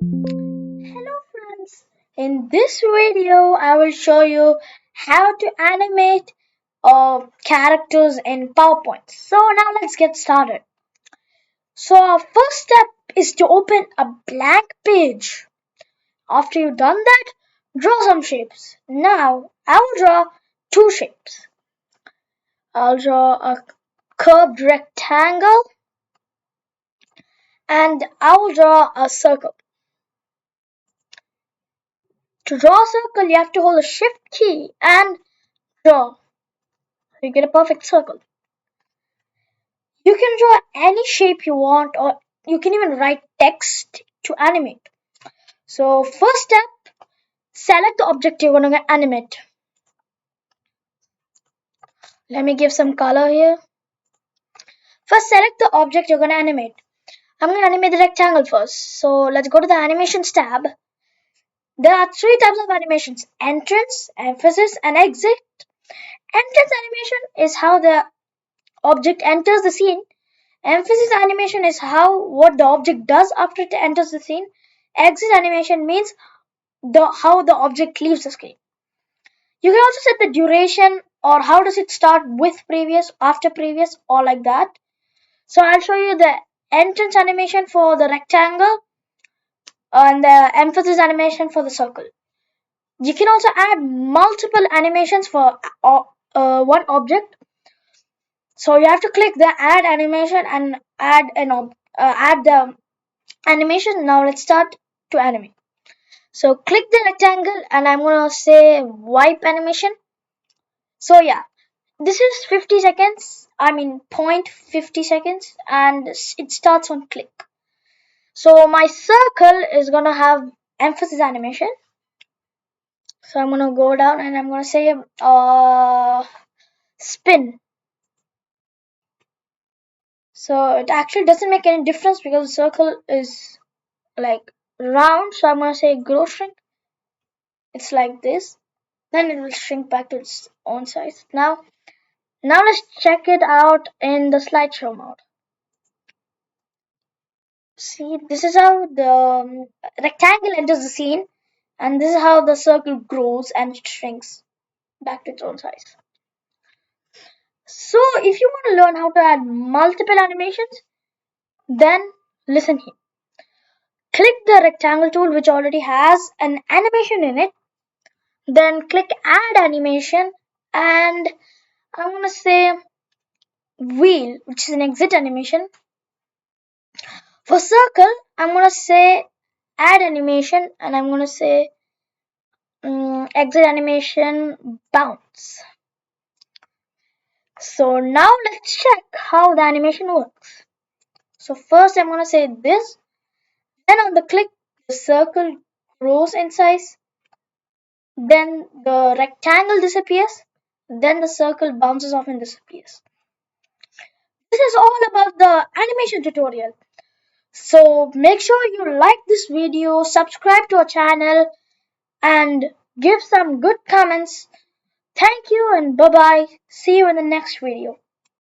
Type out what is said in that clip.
Hello friends, in this video I will show you how to animate characters in PowerPoint. So now let's get started. So our first step is to open a blank page. After you've done that, draw some shapes. Now I will draw two shapes. I'll draw a curved rectangle and I will draw a circle. To draw a circle you have to hold the shift key and draw. You get a perfect circle. You can draw any shape you want, or you can even write text to animate. So, first step, select the object you're going to animate. Let me give some color here. First, select the object you're going to animate. I'm going to animate the rectangle first. So, let's go to the animations tab. There are three types of animations: entrance, emphasis, and exit. Entrance animation is how the object enters the scene. Emphasis animation is what the object does after it enters the scene. Exit animation means how the object leaves the screen. You can also set the duration or how does it start with previous, after previous, or like that. So I'll show you the entrance animation for the rectangle and the emphasis animation for the circle. You can also add multiple animations for one object. So you have to click the add animation and add the animation. Now let's start to animate. So click the rectangle and I'm gonna say wipe animation. So yeah, this is 50 seconds. I mean 0.50 seconds and it starts on click. So my circle is gonna have emphasis animation. So I'm gonna go down and I'm gonna say spin. So it actually doesn't make any difference because the circle is like round. So I'm gonna say grow shrink. It's like this. Then it will shrink back to its own size. Now let's check it out in the slideshow mode. See, this is how the rectangle enters the scene, and this is how the circle grows and it shrinks back to its own size. So if you want to learn how to add multiple animations, then listen here. Click the rectangle tool which already has an animation in it. Then click add animation and I'm going to say wheel, which is an exit animation. For circle, I'm going to say add animation and I'm going to say exit animation bounce. So now let's check how the animation works. So first I'm going to say this, then on the click the circle grows in size, then the rectangle disappears, then the circle bounces off and disappears. This is all about the animation tutorial. So make sure you like this video, subscribe to our channel and give some good comments. Thank you and bye bye. See you in the next video.